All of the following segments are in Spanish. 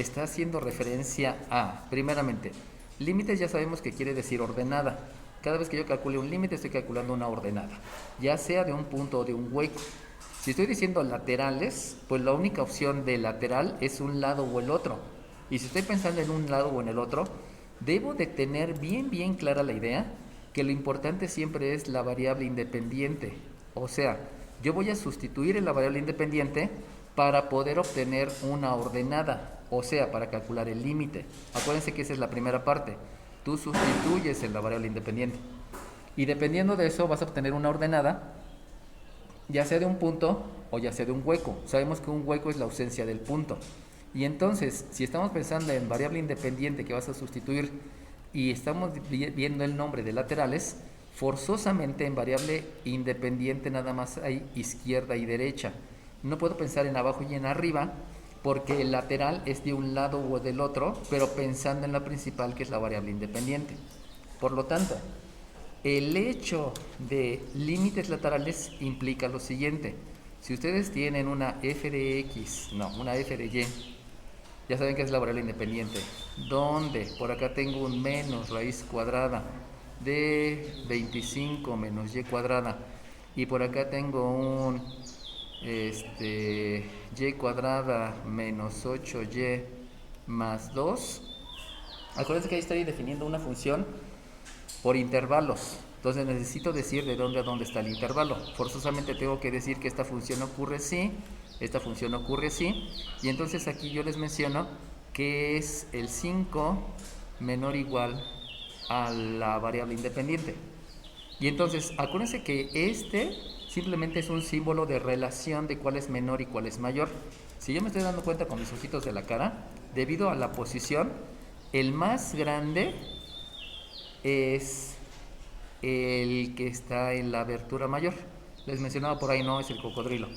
está haciendo referencia a, primeramente, límites ya sabemos que quiere decir ordenada. Cada vez que yo calcule un límite estoy calculando una ordenada, ya sea de un punto o de un hueco. Si estoy diciendo laterales, pues la única opción de lateral es un lado o el otro. Y si estoy pensando en un lado o en el otro, debo de tener bien clara la idea que lo importante siempre es la variable independiente. O sea, yo voy a sustituir en la variable independiente para poder obtener una ordenada, o sea, para calcular el límite. Acuérdense que esa es la primera parte. Tú sustituyes en la variable independiente. Y dependiendo de eso vas a obtener una ordenada, ya sea de un punto o ya sea de un hueco. Sabemos que un hueco es la ausencia del punto. Y entonces, si estamos pensando en variable independiente que vas a sustituir y estamos viendo el nombre de laterales, forzosamente en variable independiente nada más hay izquierda y derecha. No puedo pensar en abajo y en arriba porque el lateral es de un lado o del otro, pero pensando en la principal que es la variable independiente. Por lo tanto, el hecho de límites laterales implica lo siguiente. Si ustedes tienen una f de x, una f de y, ya saben que es la variable independiente, donde por acá tengo un menos raíz cuadrada de 25 menos y cuadrada, y por acá tengo un y cuadrada menos 8y más 2. Acuérdense que ahí estoy definiendo una función por intervalos. Entonces necesito decir de dónde a dónde está el intervalo. Forzosamente tengo que decir que esta función ocurre así, esta función ocurre así, y entonces aquí yo les menciono que es el 5 menor o igual a la variable independiente. Y entonces acuérdense que este simplemente es un símbolo de relación de cuál es menor y cuál es mayor. Si yo me estoy dando cuenta con mis ojitos de la cara, debido a la posición, el más grande es el que está en la abertura mayor. Les mencionaba por ahí, no es el cocodrilo.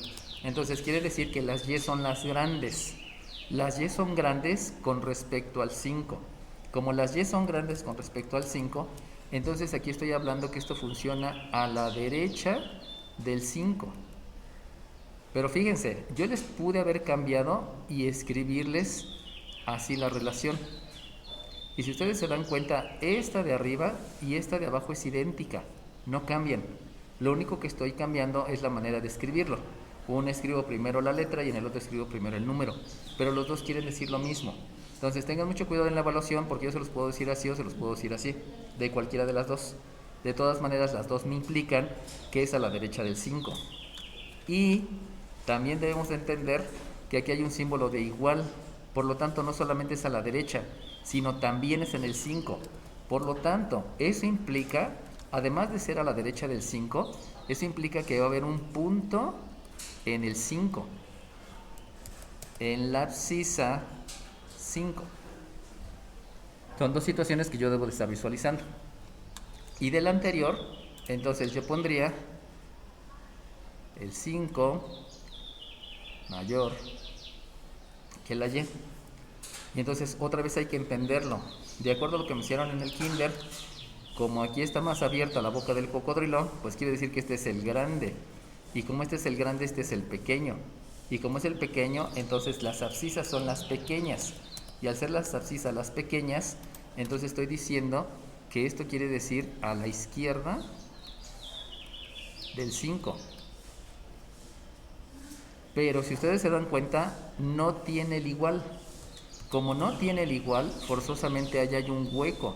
Entonces quiere decir que las y son las grandes. Las y son grandes con respecto al 5. Como las y son grandes con respecto al 5, entonces aquí estoy hablando que esto funciona a la derecha del 5. Pero fíjense, yo les pude haber cambiado y escribirles así la relación. Y si ustedes se dan cuenta, esta de arriba y esta de abajo es idéntica, no cambian. Lo único que estoy cambiando es la manera de escribirlo. Uno escribo primero la letra y en el otro escribo primero el número, pero los dos quieren decir lo mismo. Entonces tengan mucho cuidado en la evaluación porque yo se los puedo decir así o se los puedo decir así, de cualquiera de las dos. De todas maneras, las dos me implican que es a la derecha del 5. Y también debemos de entender que aquí hay un símbolo de igual, por lo tanto no solamente es a la derecha, sino también es en el 5. Por lo tanto, eso implica, además de ser a la derecha del 5, eso implica que va a haber un punto en el 5, en la abscisa 5. Son dos situaciones que yo debo de estar visualizando. Y del anterior, entonces yo pondría el 5 mayor que la y. Y entonces otra vez hay que entenderlo. De acuerdo a lo que me hicieron en el kinder, como aquí está más abierta la boca del cocodrilo, pues quiere decir que este es el grande. Y como este es el grande, este es el pequeño. Y como es el pequeño, entonces las abscisas son las pequeñas. Y al ser las abscisas las pequeñas, entonces estoy diciendo que esto quiere decir a la izquierda del 5. Pero si ustedes se dan cuenta, no tiene el igual. Como no tiene el igual, forzosamente allá hay un hueco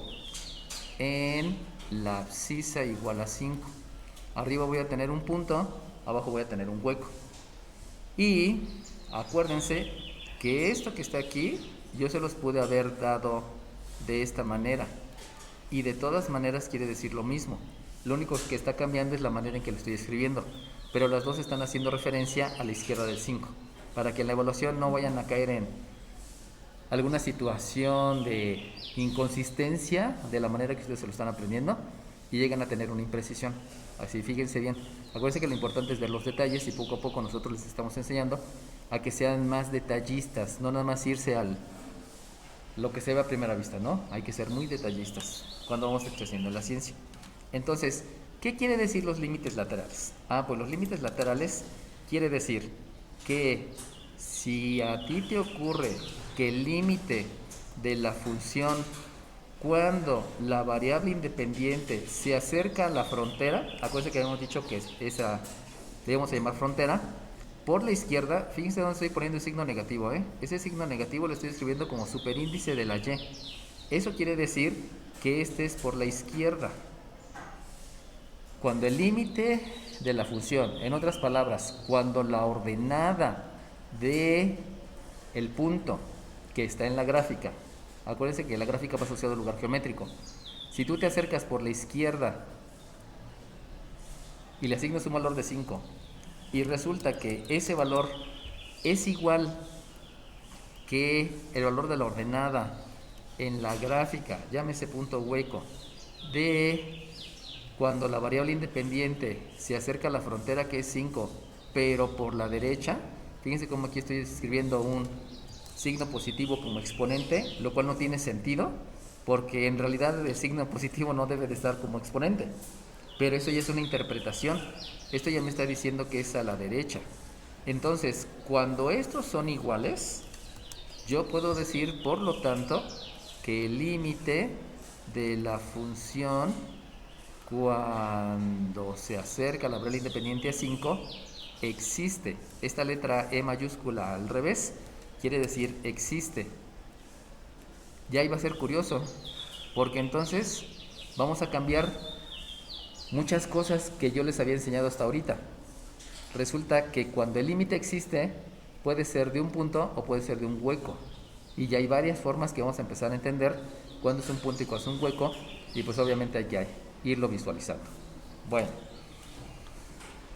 en la abscisa igual a 5. Arriba voy a tener un punto, abajo voy a tener un hueco. Y acuérdense que esto que está aquí, yo se los pude haber dado de esta manera. Y de todas maneras quiere decir lo mismo. Lo único que está cambiando es la manera en que lo estoy escribiendo. Pero las dos están haciendo referencia a la izquierda del 5. Para que en la evaluación no vayan a caer en alguna situación de inconsistencia de la manera que ustedes se lo están aprendiendo y llegan a tener una imprecisión. Así, fíjense bien. Acuérdense que lo importante es ver los detalles y poco a poco nosotros les estamos enseñando a que sean más detallistas, no nada más irse al lo que se ve a primera vista, ¿no? Hay que ser muy detallistas cuando vamos haciendo la ciencia. Entonces, ¿qué quiere decir los límites laterales? Pues los límites laterales quiere decir que si a ti te ocurre que el límite de la función cuando la variable independiente se acerca a la frontera, acuérdense que habíamos dicho que esa debemos llamar frontera, por la izquierda, fíjense dónde estoy poniendo el signo negativo, ese signo negativo lo estoy escribiendo como superíndice de la y. Eso quiere decir que este es por la izquierda. Cuando el límite de la función, en otras palabras, cuando la ordenada de el punto que está en la gráfica, acuérdense que la gráfica va asociada al lugar geométrico. Si tú te acercas por la izquierda y le asignas un valor de 5 y resulta que ese valor es igual que el valor de la ordenada en la gráfica, llámese punto hueco, de cuando la variable independiente se acerca a la frontera que es 5, pero por la derecha, fíjense cómo aquí estoy escribiendo un signo positivo como exponente, lo cual no tiene sentido, porque en realidad el signo positivo no debe de estar como exponente. Pero eso ya es una interpretación. Esto ya me está diciendo que es a la derecha. Entonces, cuando estos son iguales, yo puedo decir, por lo tanto, que el límite de la función cuando se acerca a la variable independiente a 5 existe. Esta letra E mayúscula al revés quiere decir existe. Ya iba a ser curioso, porque entonces vamos a cambiar muchas cosas que yo les había enseñado hasta ahorita. Resulta que cuando el límite existe, puede ser de un punto o puede ser de un hueco. Y ya hay varias formas que vamos a empezar a entender cuándo es un punto y cuándo es un hueco. Y pues obviamente hay que irlo visualizando. Bueno,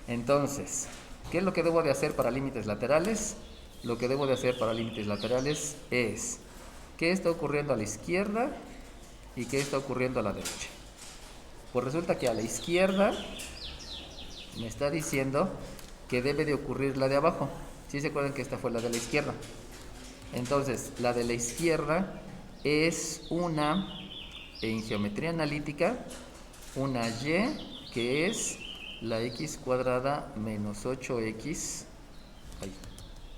entonces, ¿qué es lo que debo de hacer para límites laterales? Lo que debo de hacer para límites laterales es qué está ocurriendo a la izquierda y qué está ocurriendo a la derecha. Pues resulta que a la izquierda me está diciendo que debe de ocurrir la de abajo. ¿Sí se acuerdan que esta fue la de la izquierda? Entonces, la de la izquierda es una, en geometría analítica, una y que es la x cuadrada menos 8x,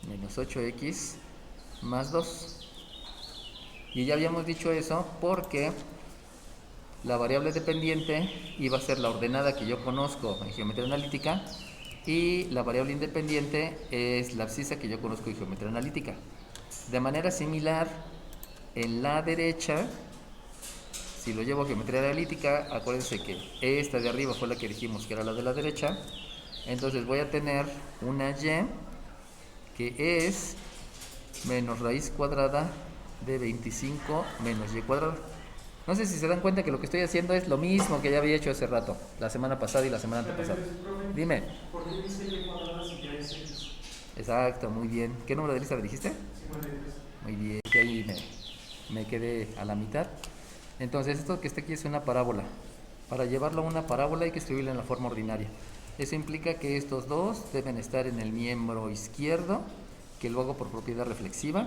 menos 8x más 2. Y ya habíamos dicho eso porque la variable dependiente iba a ser la ordenada que yo conozco en geometría analítica y la variable independiente es la abscisa que yo conozco en geometría analítica. De manera similar, en la derecha, si lo llevo a geometría analítica, acuérdense que esta de arriba fue la que dijimos que era la de la derecha. Entonces voy a tener una y que es menos raíz cuadrada de 25 menos y cuadrada. No sé si se dan cuenta que lo que estoy haciendo es lo mismo que ya había hecho hace rato, la semana pasada y la semana antepasada. Dime. ¿Por qué dice y cuadrada si ya es x? Exacto, muy bien. ¿Qué número de lista me dijiste? 53. Muy bien, que ahí me quedé a la mitad. Entonces, esto que está aquí es una parábola. Para llevarlo a una parábola hay que escribirla en la forma ordinaria. Eso implica que estos dos deben estar en el miembro izquierdo, que lo hago por propiedad reflexiva.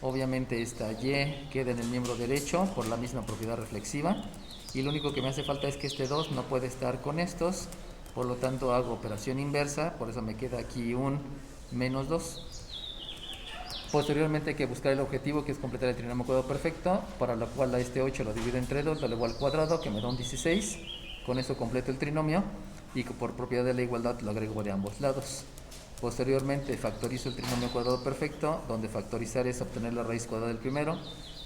Obviamente esta y queda en el miembro derecho por la misma propiedad reflexiva. Y lo único que me hace falta es que este 2 no puede estar con estos. Por lo tanto hago operación inversa, por eso me queda aquí un menos 2. Posteriormente hay que buscar el objetivo, que es completar el trinomio cuadrado perfecto, para lo cual a este 8 lo divido entre 2, lo elevo al cuadrado, que me da un 16. Con eso completo el trinomio y por propiedad de la igualdad lo agrego de ambos lados. Posteriormente factorizo el trinomio cuadrado perfecto, donde factorizar es obtener la raíz cuadrada del primero,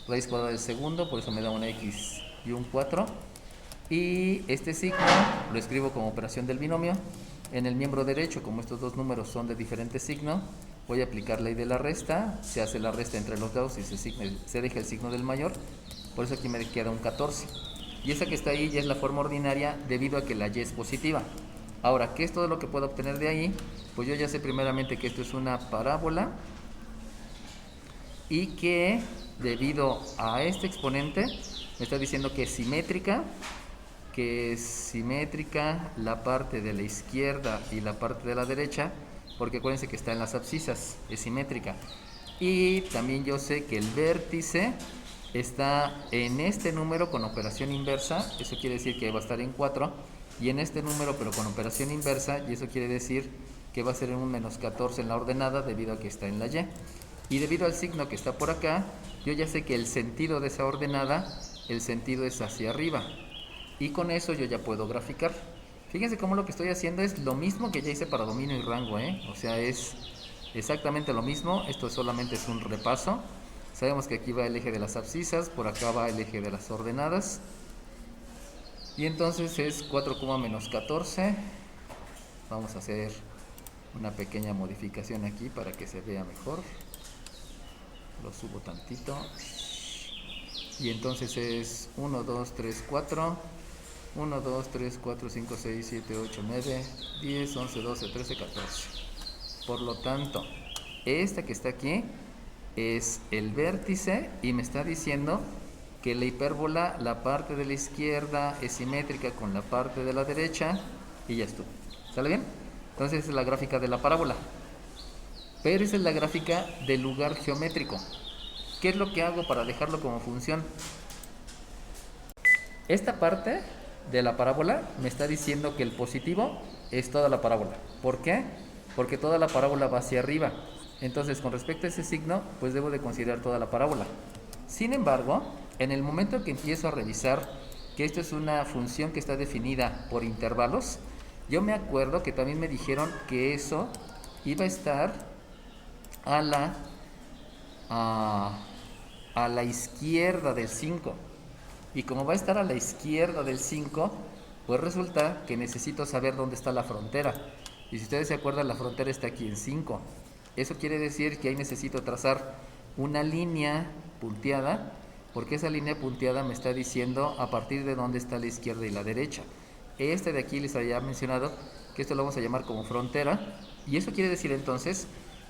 raíz cuadrada del segundo, por eso me da una x y un 4. Y este signo lo escribo como operación del binomio. En el miembro derecho, como estos dos números son de diferente signo, voy a aplicar ley de la resta. Se hace la resta entre los dos y se deja el signo del mayor. Por eso aquí me queda un 14. Y esa que está ahí ya es la forma ordinaria debido a que la y es positiva. Ahora, ¿qué es todo lo que puedo obtener de ahí? Pues yo ya sé primeramente que esto es una parábola y que debido a este exponente me está diciendo que es simétrica la parte de la izquierda y la parte de la derecha, porque acuérdense que está en las abscisas, es simétrica. Y también yo sé que el vértice está en este número con operación inversa, eso quiere decir que va a estar en 4, y en este número pero con operación inversa, y eso quiere decir que va a ser en un menos 14 en la ordenada debido a que está en la y. Y debido al signo que está por acá, yo ya sé que el sentido de esa ordenada, el sentido es hacia arriba. Y con eso yo ya puedo graficar. Fíjense cómo lo que estoy haciendo es lo mismo que ya hice para dominio y rango, ¿eh? O sea, es exactamente lo mismo. Esto solamente es un repaso. Sabemos que aquí va el eje de las abscisas, por acá va el eje de las ordenadas. Y entonces es 4, menos 14. Vamos a hacer una pequeña modificación aquí para que se vea mejor. Lo subo tantito. Y entonces es 1, 2, 3, 4. 1, 2, 3, 4, 5, 6, 7, 8, 9, 10, 11, 12, 13, 14. Por lo tanto, esta que está aquí es el vértice y me está diciendo que la hipérbola, la parte de la izquierda es simétrica con la parte de la derecha y ya estuvo. ¿Sale bien? Entonces esa es la gráfica de la parábola. Pero esa es la gráfica del lugar geométrico. ¿Qué es lo que hago para dejarlo como función? Esta parte de la parábola me está diciendo que el positivo es toda la parábola. ¿Por qué? Porque toda la parábola va hacia arriba. Entonces, con respecto a ese signo, pues debo de considerar toda la parábola. Sin embargo, en el momento que empiezo a revisar que esto es una función que está definida por intervalos, yo me acuerdo que también me dijeron que eso iba a estar a la izquierda del 5. Y como va a estar a la izquierda del 5, pues resulta que necesito saber dónde está la frontera. Y si ustedes se acuerdan, la frontera está aquí en 5. Eso quiere decir que ahí necesito trazar una línea punteada, porque esa línea punteada me está diciendo a partir de dónde está la izquierda y la derecha. Este de aquí les había mencionado que esto lo vamos a llamar como frontera. Y eso quiere decir entonces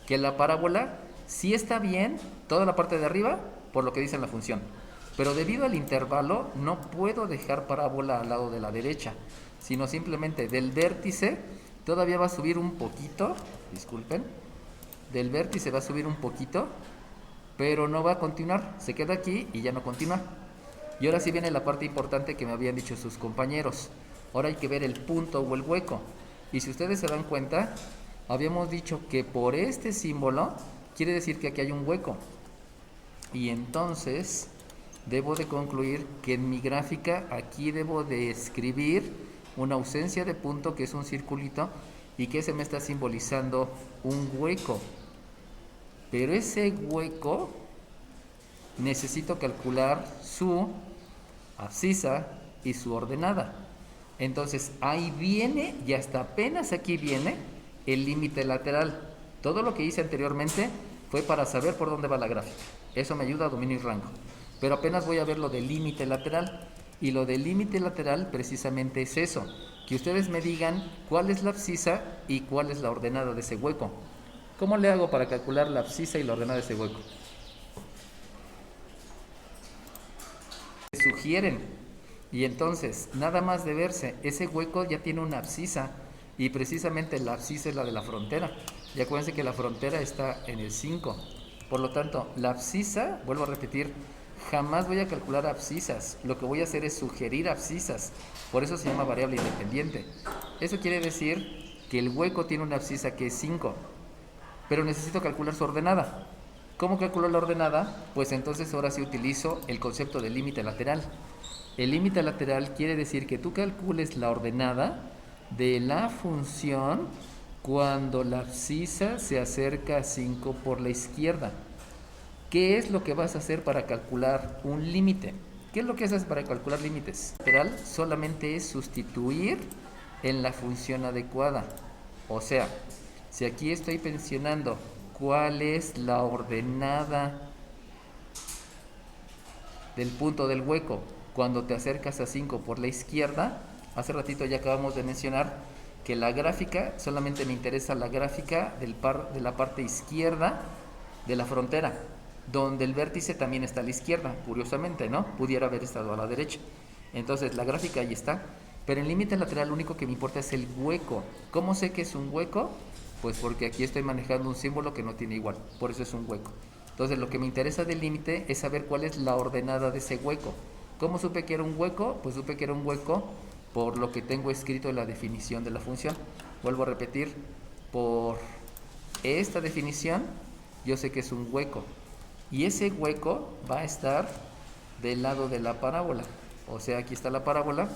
que la parábola sí está bien, toda la parte de arriba, por lo que dice en la función. Pero debido al intervalo no puedo dejar parábola al lado de la derecha, sino simplemente del vértice todavía va a subir un poquito, disculpen, del vértice va a subir un poquito, pero no va a continuar, se queda aquí y ya no continúa. Y ahora sí viene la parte importante que me habían dicho sus compañeros. Ahora hay que ver el punto o el hueco. Y si ustedes se dan cuenta, habíamos dicho que por este símbolo quiere decir que aquí hay un hueco. Y entonces debo de concluir que en mi gráfica aquí debo de escribir una ausencia de punto, que es un circulito, y que se me está simbolizando un hueco. Pero ese hueco necesito calcular su abscisa y su ordenada. Entonces ahí viene, y hasta apenas aquí viene, el límite lateral. Todo lo que hice anteriormente fue para saber por dónde va la gráfica. Eso me ayuda a dominio y rango. Pero apenas voy a ver lo del límite lateral. Y lo del límite lateral precisamente es eso. Que ustedes me digan cuál es la abscisa y cuál es la ordenada de ese hueco. ¿Cómo le hago para calcular la abscisa y la ordenada de ese hueco? Sugieren. Y entonces, nada más de verse, ese hueco ya tiene una abscisa. Y precisamente la abscisa es la de la frontera. Y acuérdense que la frontera está en el 5. Por lo tanto, la abscisa, vuelvo a repetir, jamás voy a calcular abscisas. Lo que voy a hacer es sugerir abscisas. Por eso se llama variable independiente. Eso quiere decir que el hueco tiene una abscisa que es 5. Pero necesito calcular su ordenada. ¿Cómo calculo la ordenada? Pues entonces ahora sí utilizo el concepto de límite lateral. El límite lateral quiere decir que tú calcules la ordenada de la función cuando la abscisa se acerca a 5 por la izquierda. ¿Qué es lo que vas a hacer para calcular un límite? ¿Qué es lo que haces para calcular límites? Lateral solamente es sustituir en la función adecuada. O sea, si aquí estoy mencionando cuál es la ordenada del punto del hueco cuando te acercas a 5 por la izquierda, hace ratito ya acabamos de mencionar que la gráfica, solamente me interesa la gráfica de la parte izquierda de la frontera, donde el vértice también está a la izquierda, curiosamente, ¿no? Pudiera haber estado a la derecha. Entonces la gráfica ahí está, pero en límite lateral lo único que me importa es el hueco. ¿Cómo sé que es un hueco? Pues porque aquí estoy manejando un símbolo que no tiene igual, por eso es un hueco. Entonces lo que me interesa del límite es saber cuál es la ordenada de ese hueco. ¿Cómo supe que era un hueco? Pues supe que era un hueco por lo que tengo escrito en la definición de la función. Vuelvo a repetir, por esta definición yo sé que es un hueco. Y ese hueco va a estar del lado de la parábola. O sea, aquí está la parábola.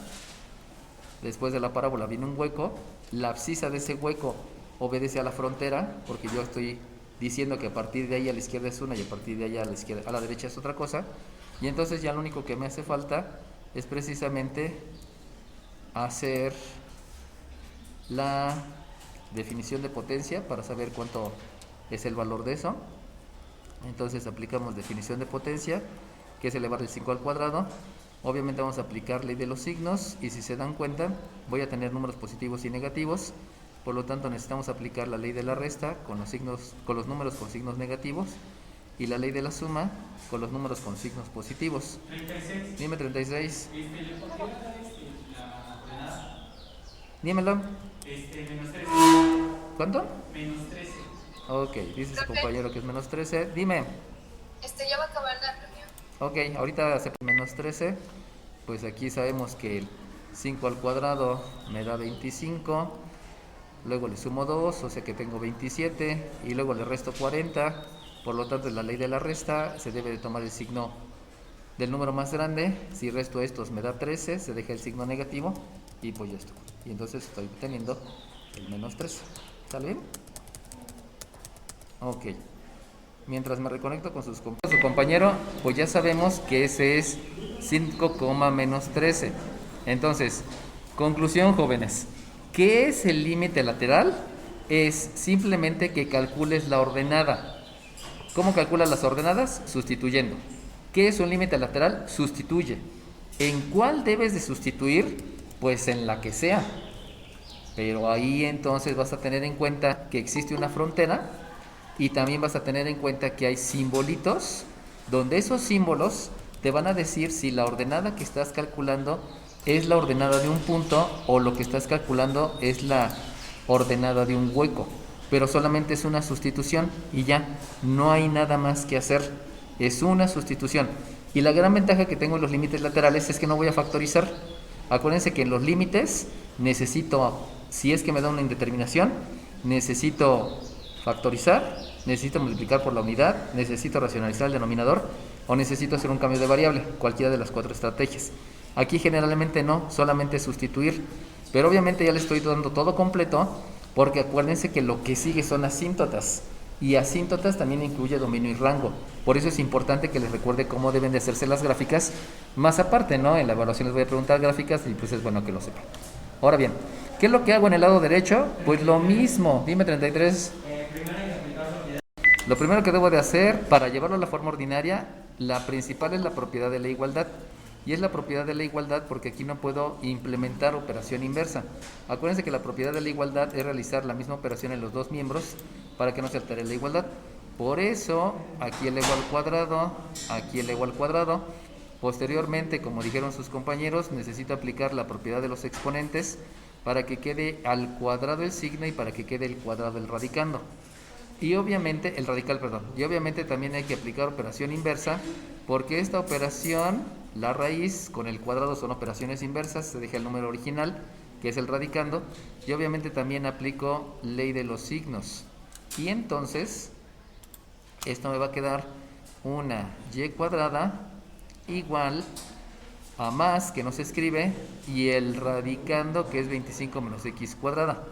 Después de la parábola viene un hueco. La abscisa de ese hueco obedece a la frontera, porque yo estoy diciendo que a partir de ahí a la izquierda es una y a partir de allá a la derecha es otra cosa. Y entonces ya lo único que me hace falta es precisamente hacer la definición de potencia para saber cuánto es el valor de eso. Entonces aplicamos definición de potencia, que es elevar el 5 al cuadrado. Obviamente vamos a aplicar ley de los signos, y si se dan cuenta voy a tener números positivos y negativos. Por lo tanto necesitamos aplicar la ley de la resta con los números con signos negativos, y la ley de la suma con los números con signos positivos. 36. Dime 36. ¿Le podría dar la ordenada? Dímelo. Menos 13. ¿Cuánto? Menos 13. Ok, dice su compañero que es menos 13. Dime. Ya va a acabar la reunión. Ok, ahorita se menos 13. Pues aquí sabemos que el 5 al cuadrado me da 25. Luego le sumo 2, o sea que tengo 27. Y luego le resto 40. Por lo tanto, en la ley de la resta se debe de tomar el signo del número más grande. Si resto estos me da 13, se deja el signo negativo y pues ya esto. Y entonces estoy obteniendo el menos 13. ¿Sale bien? Ok. Mientras me reconecto con su compañero, pues ya sabemos que ese es 5, menos 13. Entonces, conclusión, jóvenes. ¿Qué es el límite lateral? Es simplemente que calcules la ordenada. ¿Cómo calculas las ordenadas? Sustituyendo. ¿Qué es un límite lateral? Sustituye. ¿En cuál debes de sustituir? Pues en la que sea. Pero ahí entonces vas a tener en cuenta que existe una frontera, y también vas a tener en cuenta que hay simbolitos, donde esos símbolos te van a decir si la ordenada que estás calculando es la ordenada de un punto o lo que estás calculando es la ordenada de un hueco. Pero solamente es una sustitución y ya, no hay nada más que hacer. Es una sustitución. Y la gran ventaja que tengo en los límites laterales es que no voy a factorizar. Acuérdense que en los límites necesito, si es que me da una indeterminación, necesito factorizar, necesito multiplicar por la unidad, necesito racionalizar el denominador o necesito hacer un cambio de variable, cualquiera de las 4 estrategias. Aquí generalmente no, solamente sustituir, pero obviamente ya le estoy dando todo completo, porque acuérdense que lo que sigue son asíntotas, y asíntotas también incluye dominio y rango. Por eso es importante que les recuerde cómo deben de hacerse las gráficas, más aparte, ¿no? En la evaluación les voy a preguntar gráficas y pues es bueno que lo sepan. Ahora bien, ¿qué es lo que hago en el lado derecho? Pues lo mismo. Dime 33. Lo primero que debo de hacer para llevarlo a la forma ordinaria, la principal es la propiedad de la igualdad. Y es la propiedad de la igualdad porque aquí no puedo implementar operación inversa. Acuérdense que la propiedad de la igualdad es realizar la misma operación en los dos miembros para que no se altere la igualdad. Por eso, aquí elevo al cuadrado, aquí elevo al cuadrado. Posteriormente, como dijeron sus compañeros, necesito aplicar la propiedad de los exponentes para que quede al cuadrado el signo y para que quede el cuadrado el radicando. Y obviamente, el radical, perdón. Y obviamente también hay que aplicar operación inversa, porque esta operación, la raíz con el cuadrado son operaciones inversas, se deja el número original, que es el radicando, y obviamente también aplico ley de los signos. Y entonces, esto me va a quedar una y cuadrada igual a más, que no se escribe, y el radicando, que es 25 menos x cuadrada.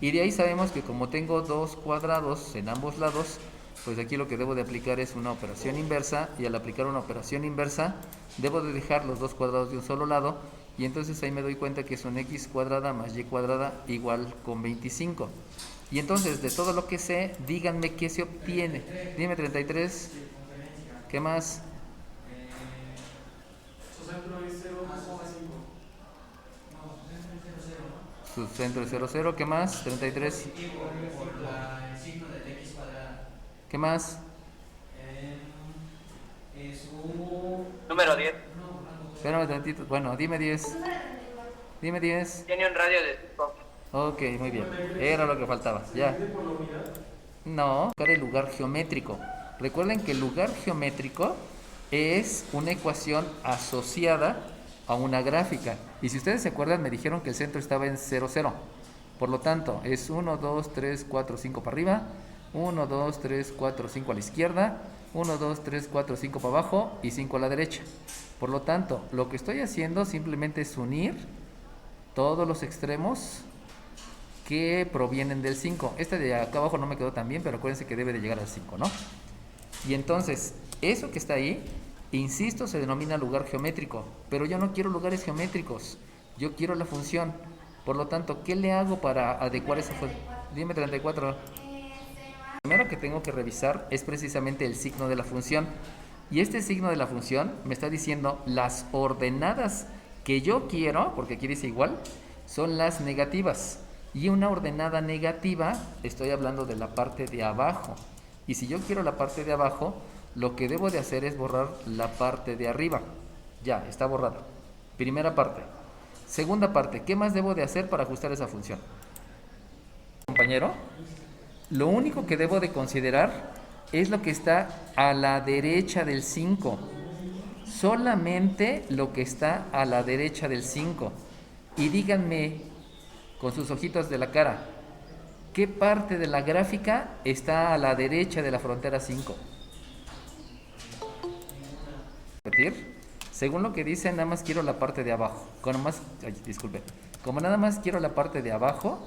Y de ahí sabemos que como tengo dos cuadrados en ambos lados, pues aquí lo que debo de aplicar es una operación inversa, y al aplicar una operación inversa debo de dejar los dos cuadrados de un solo lado, y entonces ahí me doy cuenta que es un x cuadrada más y cuadrada igual con 25. Y entonces de todo lo que sé, díganme qué se obtiene. Dime 33. ¿Qué más? Su centro es 0,5. Su centro es 0, 0. ¿Qué más? 33. Por el signo de x cuadrada. ¿Qué más? Su Número 10. Espérame tantito. Bueno, dime 10. Dime 10. Tiene un radio de 5. Ok, muy bien. Era lo que faltaba. Ya. ¿Por la unidad? No, buscar el lugar geométrico. Recuerden que el lugar geométrico es una ecuación asociada a una gráfica. Y si ustedes se acuerdan, me dijeron que el centro estaba en 0, 0. Por lo tanto, es 1, 2, 3, 4, 5 para arriba, 1, 2, 3, 4, 5 a la izquierda, 1, 2, 3, 4, 5 para abajo y 5 a la derecha. Por lo tanto, lo que estoy haciendo simplemente es unir todos los extremos que provienen del 5. Este de acá abajo no me quedó tan bien, pero acuérdense que debe de llegar al 5, ¿no? Y entonces, eso que está ahí, insisto, se denomina lugar geométrico, pero yo no quiero lugares geométricos, yo quiero la función. Por lo tanto, ¿qué le hago para adecuar esa función? Dime 34. Lo primero que tengo que revisar es precisamente el signo de la función. Y este signo de la función me está diciendo las ordenadas que yo quiero, porque aquí dice igual, son las negativas. Y una ordenada negativa, estoy hablando de la parte de abajo. Y si yo quiero la parte de abajo, lo que debo de hacer es borrar la parte de arriba. Ya, está borrada. Primera parte. Segunda parte, ¿qué más debo de hacer para ajustar esa función? Compañero, lo único que debo de considerar es lo que está a la derecha del 5. Solamente lo que está a la derecha del 5. Y díganme, con sus ojitos de la cara, ¿qué parte de la gráfica está a la derecha de la frontera 5? Repetir. Según lo que dice, nada más quiero la parte de abajo. Como nada más quiero la parte de abajo,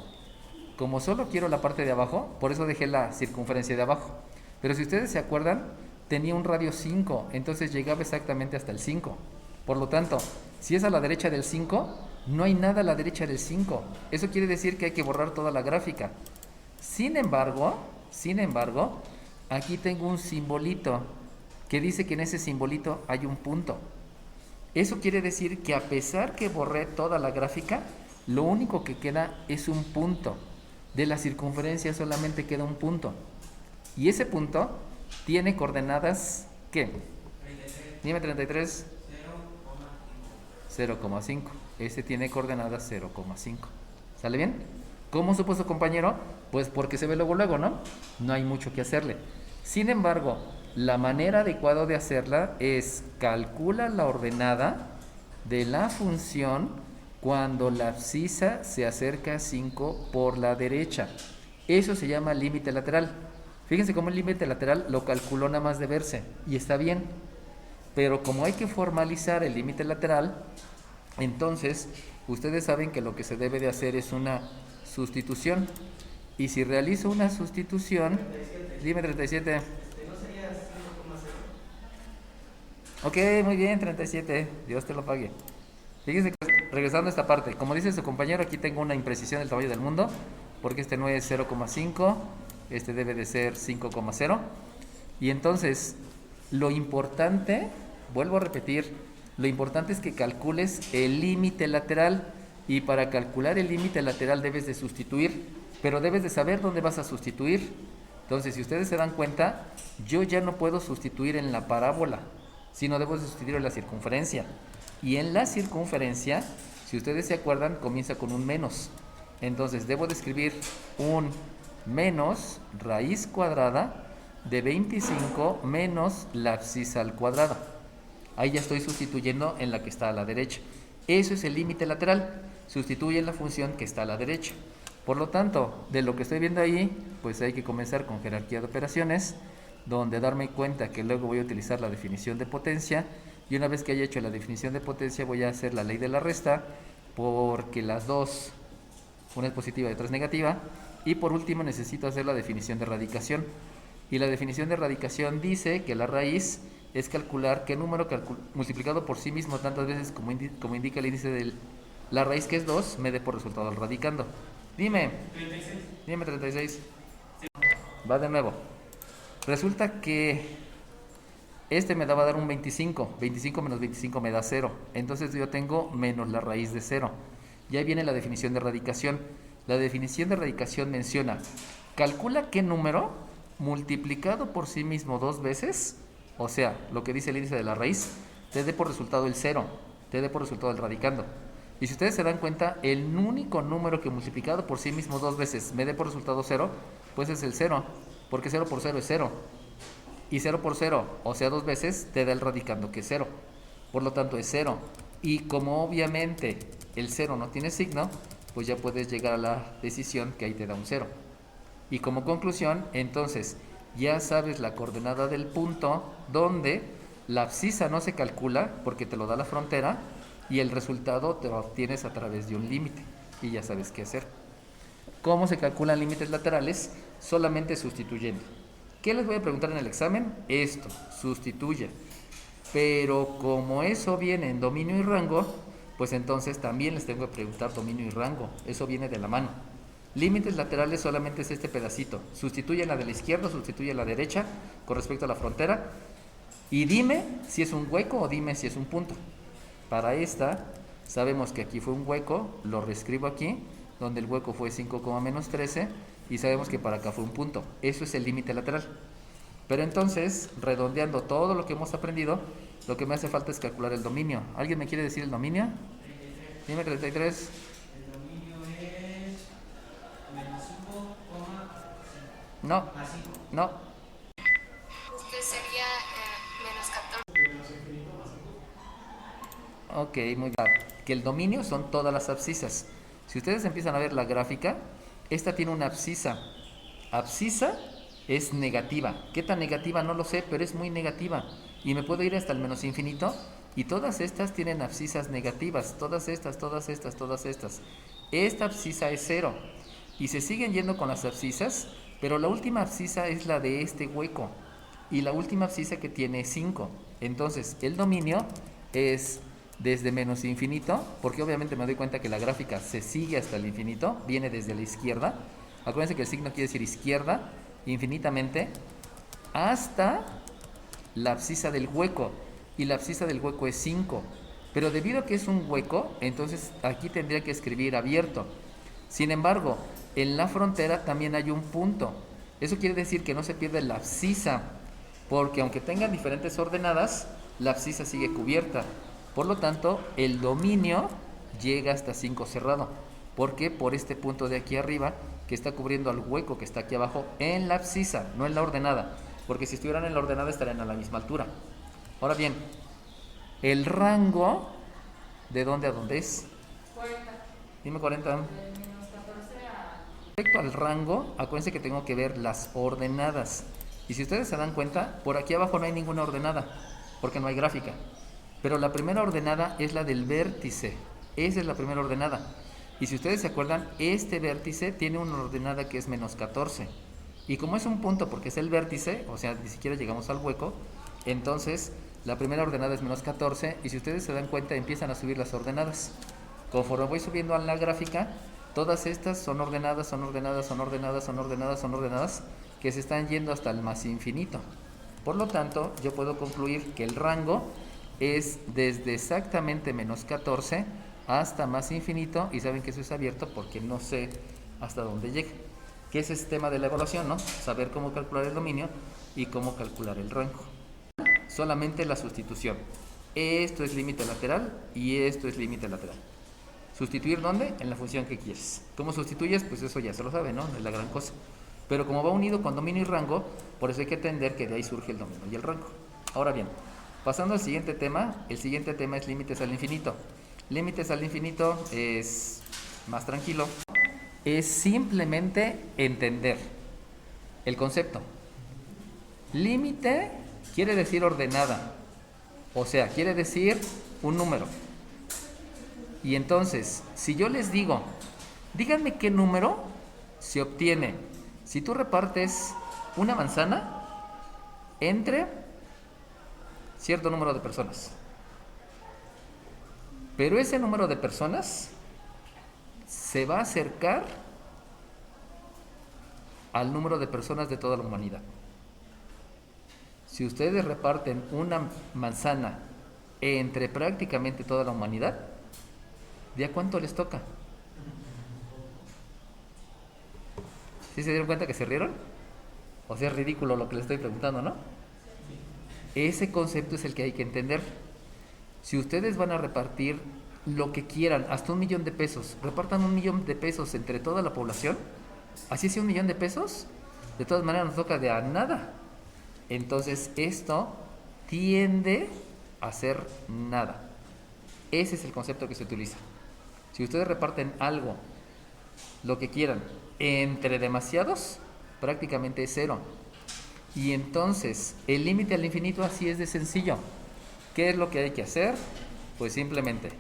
como solo quiero la parte de abajo, por eso dejé la circunferencia de abajo. Pero si ustedes se acuerdan, tenía un radio 5, entonces llegaba exactamente hasta el 5. Por lo tanto, si es a la derecha del 5, no hay nada a la derecha del 5. Eso quiere decir que hay que borrar toda la gráfica. Sin embargo, aquí tengo un simbolito que dice que en ese simbolito hay un punto. Eso quiere decir que a pesar que borré toda la gráfica, lo único que queda es un punto. De la circunferencia solamente queda un punto. Y ese punto tiene coordenadas, ¿qué? 33. Dime 33. 0,5. 0,5. Ese tiene coordenadas 0,5. ¿Sale bien? ¿Cómo supo su compañero? Pues porque se ve luego, ¿no? No hay mucho que hacerle. Sin embargo, la manera adecuada de hacerla es calcula la ordenada de la función cuando la abscisa se acerca a 5 por la derecha. Eso se llama límite lateral. Fíjense cómo el límite lateral lo calculó nada más de verse y está bien. Pero como hay que formalizar el límite lateral, entonces ustedes saben que lo que se debe de hacer es una sustitución. Y si realizo una sustitución, 37. dime 37. ¿No sería 5,0? Ok, muy bien, 37. Dios te lo pague. Fíjense, regresando a esta parte, como dice su compañero, aquí tengo una imprecisión del tamaño del mundo, porque este no es 0,5, este debe de ser 5,0. Y entonces, lo importante, vuelvo a repetir, lo importante es que calcules el límite lateral. Y para calcular el límite lateral debes de sustituir, pero debes de saber dónde vas a sustituir. Entonces, si ustedes se dan cuenta, yo ya no puedo sustituir en la parábola, sino debo de sustituir en la circunferencia. Y en la circunferencia, si ustedes se acuerdan, comienza con un menos. Entonces, debo de escribir un menos raíz cuadrada de 25 menos la abscisa al cuadrado. Ahí ya estoy sustituyendo en la que está a la derecha. Eso es el límite lateral. Sustituye en la función que está a la derecha. Por lo tanto, de lo que estoy viendo ahí, pues hay que comenzar con jerarquía de operaciones, donde darme cuenta que luego voy a utilizar la definición de potencia, y una vez que haya hecho la definición de potencia voy a hacer la ley de la resta, porque las dos, una es positiva y otra es negativa, y por último necesito hacer la definición de radicación. Y la definición de radicación dice que la raíz es calcular qué número multiplicado por sí mismo tantas veces como indica el índice de la raíz, que es 2, me dé por resultado el radicando. Dime. 36. Dime 36. Va de nuevo. Resulta que este me va a dar un 25. 25 menos 25 me da 0. Entonces yo tengo menos la raíz de 0. Y ahí viene la definición de radicación. La definición de radicación menciona, calcula qué número multiplicado por sí mismo 2 veces, o sea, lo que dice el índice de la raíz, te dé por resultado el 0, te dé por resultado el radicando. Y si ustedes se dan cuenta, el único número que multiplicado por sí mismo 2 veces me dé por resultado 0, pues es el 0, porque 0 por 0 es 0. Y 0 por 0, o sea 2 veces, te da el radicando que es 0. Por lo tanto es 0. Y como obviamente el 0 no tiene signo, pues ya puedes llegar a la decisión que ahí te da un 0. Y como conclusión, entonces, ya sabes la coordenada del punto donde la abscisa no se calcula porque te lo da la frontera y el resultado te lo obtienes a través de un límite y ya sabes qué hacer. ¿Cómo se calculan límites laterales? Solamente sustituyendo. ¿Qué les voy a preguntar en el examen? Esto, sustituye. Pero como eso viene en dominio y rango, pues entonces también les tengo que preguntar dominio y rango. Eso viene de la mano. Límites laterales solamente es este pedacito. Sustituye la de la izquierda, sustituye la derecha con respecto a la frontera. Y dime si es un hueco o dime si es un punto. Para esta, sabemos que aquí fue un hueco, lo reescribo aquí, donde el hueco fue 5,-13, y sabemos que para acá fue un punto. Eso es el límite lateral. Pero entonces, redondeando todo lo que hemos aprendido, lo que me hace falta es calcular el dominio. ¿Alguien me quiere decir el dominio? 33. Dime 33. El dominio es menos 5, No, más 5. no. Sería menos 14. Ok, muy bien. Que el dominio son todas las abscisas. Si ustedes empiezan a ver la gráfica, esta tiene una abscisa. Abscisa es negativa. ¿Qué tan negativa? No lo sé, pero es muy negativa. Y me puedo ir hasta el menos infinito. Y todas estas tienen abscisas negativas. Todas estas, todas estas, todas estas. Esta abscisa es 0. Y se siguen yendo con las abscisas, pero la última abscisa es la de este hueco. Y la última abscisa que tiene es 5. Entonces, el dominio es desde menos infinito, porque obviamente me doy cuenta que la gráfica se sigue hasta el infinito, viene desde la izquierda. Acuérdense que el signo quiere decir izquierda, infinitamente, hasta la abscisa del hueco. Y la abscisa del hueco es 5. Pero debido a que es un hueco, entonces aquí tendría que escribir abierto. Sin embargo, en la frontera también hay un punto. Eso quiere decir que no se pierde la abscisa, porque aunque tengan diferentes ordenadas, la abscisa sigue cubierta. Por lo tanto, el dominio llega hasta 5 cerrado. ¿Por qué? Por este punto de aquí arriba que está cubriendo al hueco que está aquí abajo en la abscisa, no en la ordenada. Porque si estuvieran en la ordenada estarían a la misma altura. Ahora bien, el rango, ¿de dónde a dónde es? 40. Dime 40. De menos 14 a... Respecto al rango, acuérdense que tengo que ver las ordenadas. Y si ustedes se dan cuenta, por aquí abajo no hay ninguna ordenada, porque no hay gráfica. Pero la primera ordenada es la del vértice. Esa es la primera ordenada. Y si ustedes se acuerdan, este vértice tiene una ordenada que es menos 14. Y como es un punto porque es el vértice, o sea, ni siquiera llegamos al hueco, entonces la primera ordenada es menos 14. Y si ustedes se dan cuenta, empiezan a subir las ordenadas. Conforme voy subiendo a la gráfica, todas estas son ordenadas, son ordenadas, son ordenadas, son ordenadas, son ordenadas, que se están yendo hasta el más infinito. Por lo tanto, yo puedo concluir que el rango es desde exactamente menos 14 hasta más infinito, y saben que eso es abierto porque no sé hasta dónde llega. Que ese es el tema de la evaluación, ¿no? Saber cómo calcular el dominio y cómo calcular el rango. Solamente la sustitución. Esto es límite lateral y esto es límite lateral. ¿Sustituir dónde? En la función que quieres. ¿Cómo sustituyes? Pues eso ya se lo sabe, ¿no? No es la gran cosa. Pero como va unido con dominio y rango, por eso hay que entender que de ahí surge el dominio y el rango. Ahora bien, pasando al siguiente tema, el siguiente tema es límites al infinito. Límites al infinito es más tranquilo. Es simplemente entender el concepto. Límite quiere decir ordenada. O sea, quiere decir un número. Y entonces, si yo les digo, díganme qué número se obtiene si tú repartes una manzana entre cierto número de personas. Pero ese número de personas se va a acercar al número de personas de toda la humanidad. Si ustedes reparten una manzana entre prácticamente toda la humanidad, ¿de a cuánto les toca? ¿Sí se dieron cuenta que se rieron? O sea, es ridículo lo que les estoy preguntando, ¿no? Ese concepto es el que hay que entender. Si ustedes van a repartir lo que quieran, hasta 1 millón de pesos, repartan 1 millón de pesos entre toda la población, así sea 1 millón de pesos, de todas maneras nos toca de a nada. Entonces esto tiende a ser nada. Ese es el concepto que se utiliza. Si ustedes reparten algo, lo que quieran, entre demasiados, prácticamente es 0. Y entonces, el límite al infinito así es de sencillo. ¿Qué es lo que hay que hacer? Pues simplemente,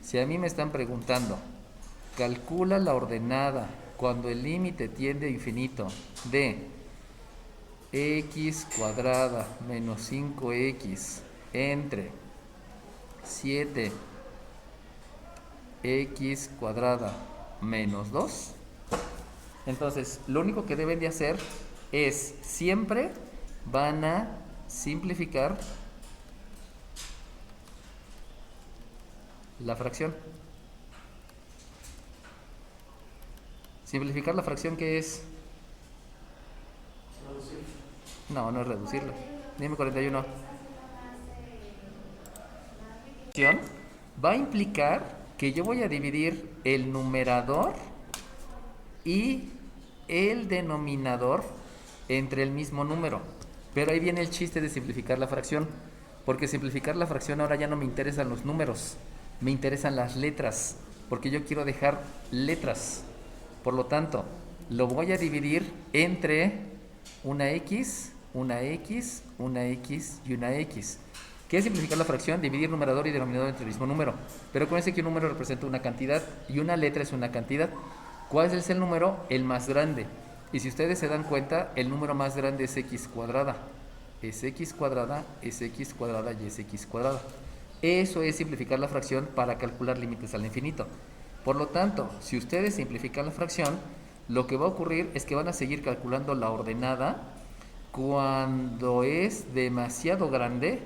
si a mí me están preguntando, calcula la ordenada cuando el límite tiende a infinito de x cuadrada menos 5x entre 7x cuadrada menos 2. Entonces, lo único que deben de hacer es siempre van a simplificar la fracción. Simplificar la fracción, ¿qué es? No, no es reducirla. Dime 41. Va a implicar que yo voy a dividir el numerador y el denominador entre el mismo número. Pero ahí viene el chiste de simplificar la fracción, porque simplificar la fracción ahora ya no me interesan los números, me interesan las letras, porque yo quiero dejar letras. Por lo tanto, lo voy a dividir entre una X, una X, una X y una X. ¿Qué es simplificar la fracción? Dividir numerador y denominador entre el mismo número. Pero acuérdense que un número representa una cantidad y una letra es una cantidad. ¿Cuál es el número? El más grande. Y si ustedes se dan cuenta, el número más grande es x cuadrada. Es x cuadrada, es x cuadrada y es x cuadrada. Eso es simplificar la fracción para calcular límites al infinito. Por lo tanto, si ustedes simplifican la fracción, lo que va a ocurrir es que van a seguir calculando la ordenada cuando es demasiado grande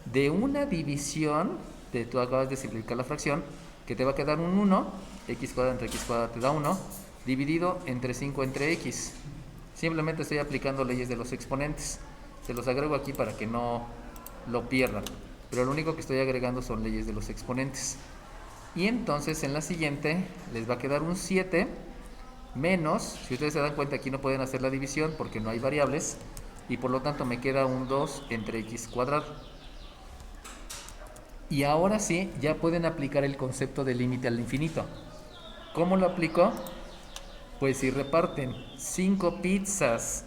de una división de tú acabas de simplificar la fracción, que te va a quedar un 1, x cuadrada entre x cuadrada te da 1, dividido entre 5 entre x. Simplemente estoy aplicando leyes de los exponentes. Se los agrego aquí para que no lo pierdan. Pero lo único que estoy agregando son leyes de los exponentes. Y entonces en la siguiente les va a quedar un 7 menos, si ustedes se dan cuenta aquí no pueden hacer la división porque no hay variables, y por lo tanto me queda un 2 entre x cuadrado. Y ahora sí, ya pueden aplicar el concepto de límite al infinito. ¿Cómo lo aplico? Pues si reparten 5 pizzas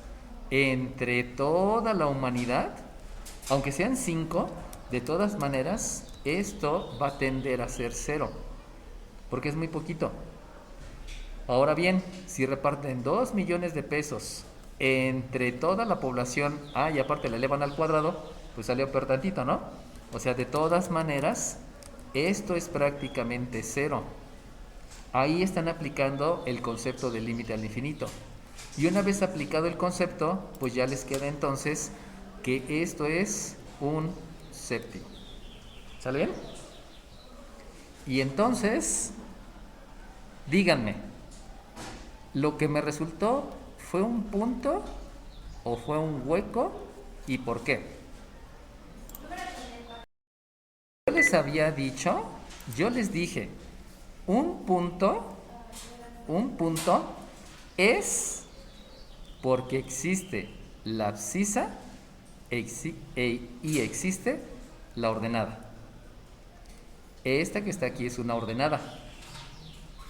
entre toda la humanidad, aunque sean 5, de todas maneras, esto va a tender a ser 0, porque es muy poquito. Ahora bien, si reparten 2 millones de pesos entre toda la población, y aparte le elevan al cuadrado, pues salió peor tantito, ¿no? O sea, de todas maneras, esto es prácticamente 0. Ahí están aplicando el concepto del límite al infinito. Y una vez aplicado el concepto, pues ya les queda entonces que esto es un séptimo. ¿Sale bien? Y entonces, díganme, ¿lo que me resultó fue un punto o fue un hueco y por qué? Yo les había dicho, yo les dije, un punto es porque existe la abscisa y existe la ordenada. Esta que está aquí es una ordenada.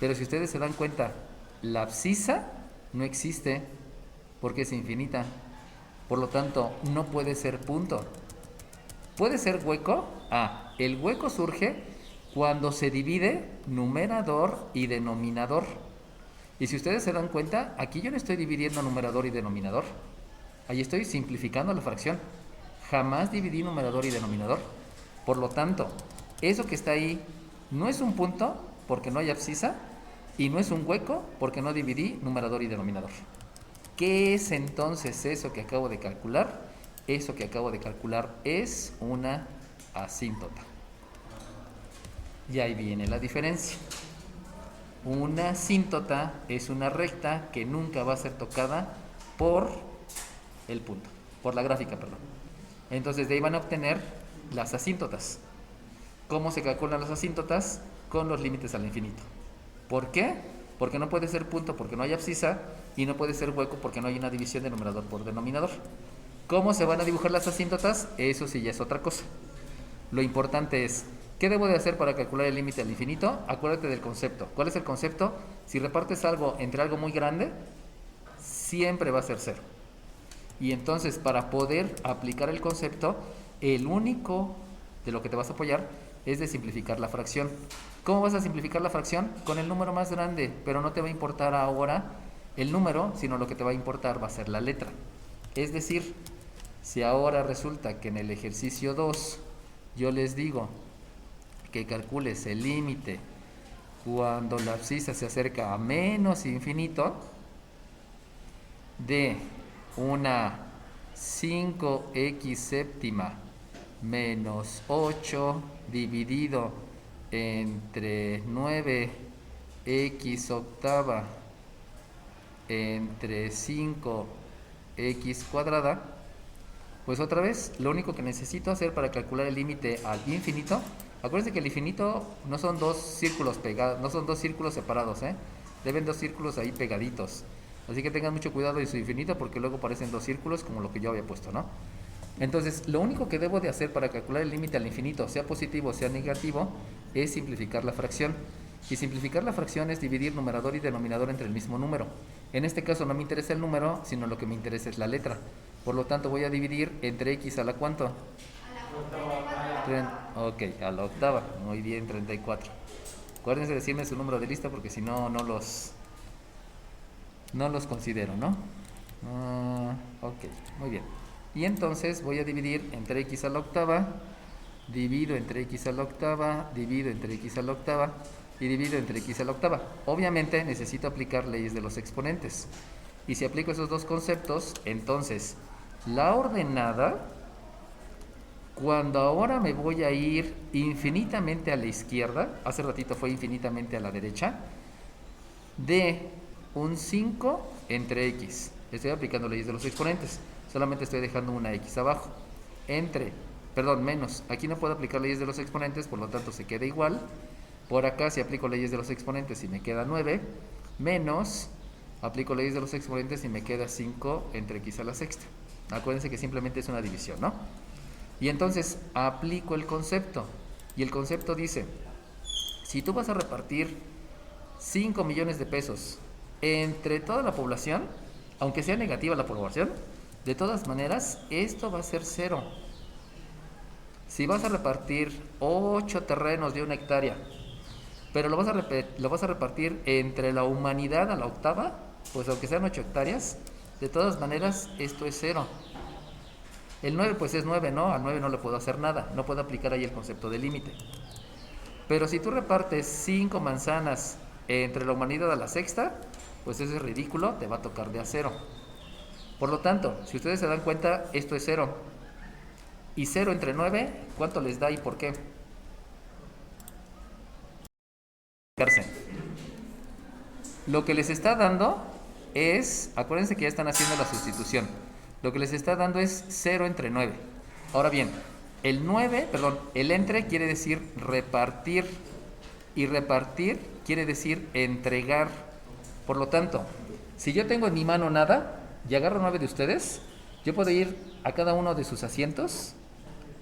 Pero si ustedes se dan cuenta, la abscisa no existe porque es infinita. Por lo tanto, no puede ser punto. ¿Puede ser hueco? El hueco surge cuando se divide numerador y denominador. Y si ustedes se dan cuenta, aquí yo no estoy dividiendo numerador y denominador. Ahí estoy simplificando la fracción. Jamás dividí numerador y denominador. Por lo tanto, eso que está ahí no es un punto porque no hay abscisa y no es un hueco porque no dividí numerador y denominador. ¿Qué es entonces eso que acabo de calcular? Eso que acabo de calcular es una asíntota. Y ahí viene la diferencia. Una asíntota es una recta que nunca va a ser tocada por el punto, por la gráfica, perdón. Entonces de ahí van a obtener las asíntotas. ¿Cómo se calculan las asíntotas? Con los límites al infinito. ¿Por qué? Porque no puede ser punto porque no hay abscisa y no puede ser hueco porque no hay una división de numerador por denominador. ¿Cómo se van a dibujar las asíntotas? Eso sí ya es otra cosa. Lo importante es, ¿qué debo de hacer para calcular el límite al infinito? Acuérdate del concepto. ¿Cuál es el concepto? Si repartes algo entre algo muy grande, siempre va a ser 0. Y entonces, para poder aplicar el concepto, el único de lo que te vas a apoyar es de simplificar la fracción. ¿Cómo vas a simplificar la fracción? Con el número más grande, pero no te va a importar ahora el número, sino lo que te va a importar va a ser la letra. Es decir, si ahora resulta que en el ejercicio 2 yo les digo que calcules el límite cuando la abscisa se acerca a menos infinito de una 5x séptima menos 8 dividido entre 9x octava entre 5x cuadrada, pues otra vez lo único que necesito hacer para calcular el límite al infinito, acuérdense que el infinito no son dos círculos pegados, no son dos círculos separados, deben dos círculos ahí pegaditos. Así que tengan mucho cuidado de su infinito porque luego parecen dos círculos como lo que yo había puesto, ¿no? Entonces, lo único que debo de hacer para calcular el límite al infinito, sea positivo o sea negativo, es simplificar la fracción. Y simplificar la fracción es dividir numerador y denominador entre el mismo número. En este caso no me interesa el número, sino lo que me interesa es la letra. Por lo tanto, voy a dividir entre x a la ¿cuánto? Ok, a la octava. Muy bien, 34. Acuérdense de decirme su número de lista porque si no, no los considero, ¿no? Ok, muy bien. Y entonces voy a dividir entre x a la octava, divido entre x a la octava, divido entre x a la octava y divido entre x a la octava. Obviamente necesito aplicar leyes de los exponentes. Y si aplico esos dos conceptos, entonces la ordenada, cuando ahora me voy a ir infinitamente a la izquierda, hace ratito fue infinitamente a la derecha, de un 5 entre x. Estoy aplicando leyes de los exponentes. Solamente estoy dejando una x abajo. Menos. Aquí no puedo aplicar leyes de los exponentes, por lo tanto se queda igual. Por acá si aplico leyes de los exponentes y me queda 9, menos, aplico leyes de los exponentes y me queda 5 entre x a la sexta. Acuérdense que simplemente es una división, ¿no? Y entonces aplico el concepto. Y el concepto dice, si tú vas a repartir 5 millones de pesos entre toda la población, aunque sea negativa la población, de todas maneras, esto va a ser 0. Si vas a repartir 8 terrenos de 1 hectárea, pero lo vas a repartir entre la humanidad a la octava, pues aunque sean 8 hectáreas, de todas maneras, esto es 0. El 9 pues es 9, ¿no? Al 9 no le puedo hacer nada, no puedo aplicar ahí el concepto de límite. Pero si tú repartes 5 manzanas entre la humanidad a la sexta, pues eso es ridículo, te va a tocar de a 0. Por lo tanto, si ustedes se dan cuenta, esto es 0. Y 0 entre 9, ¿cuánto les da y por qué? Lo que les está dando es, acuérdense que ya están haciendo la sustitución. Lo que les está dando es 0 entre 9. Ahora bien, el entre quiere decir repartir. Y repartir quiere decir entregar. Por lo tanto, si yo tengo en mi mano nada y agarro 9 de ustedes, yo puedo ir a cada uno de sus asientos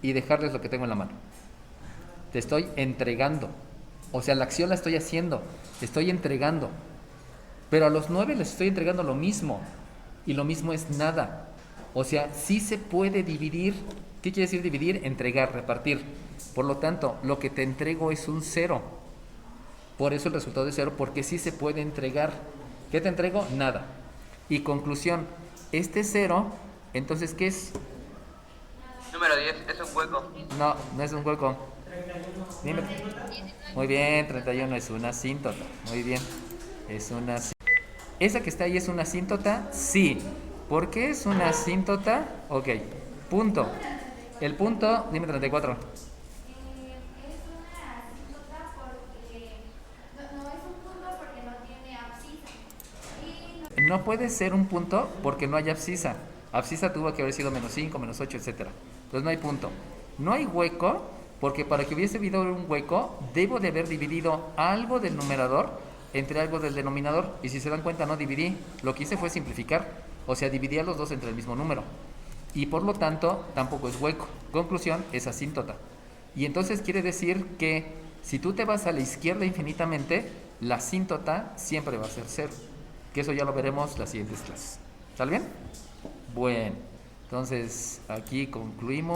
y dejarles lo que tengo en la mano. Te estoy entregando. O sea, la acción la estoy haciendo. Te estoy entregando. Pero a los 9 les estoy entregando lo mismo. Y lo mismo es nada. O sea, sí se puede dividir. ¿Qué quiere decir dividir? Entregar, repartir. Por lo tanto, lo que te entrego es un 0. Por eso el resultado es 0, porque sí se puede entregar. ¿Qué te entrego? Nada. Y conclusión, este 0, entonces, ¿qué es? Número 10, es un hueco. No, no es un hueco. Dime. Muy bien, 31 es una asíntota. Muy bien. Es una asíntota. ¿Esa que está ahí es una asíntota? Sí. ¿Por qué es una asíntota? Ok. Punto. El punto, dime 34. Es una asíntota porque no es un punto porque no tiene abscisa. No puede ser un punto porque no hay abscisa. Abscisa tuvo que haber sido menos 5, menos 8, etc. Entonces no hay punto. No hay hueco porque para que hubiese habido un hueco, debo de haber dividido algo del numerador entre algo del denominador. Y si se dan cuenta, no dividí. Lo que hice fue simplificar. O sea, dividí a los dos entre el mismo número. Y por lo tanto, tampoco es hueco. Conclusión, es asíntota. Y entonces quiere decir que si tú te vas a la izquierda infinitamente, la asíntota siempre va a ser 0. Que eso ya lo veremos las siguientes clases. ¿Sale bien? Bueno, entonces aquí concluimos.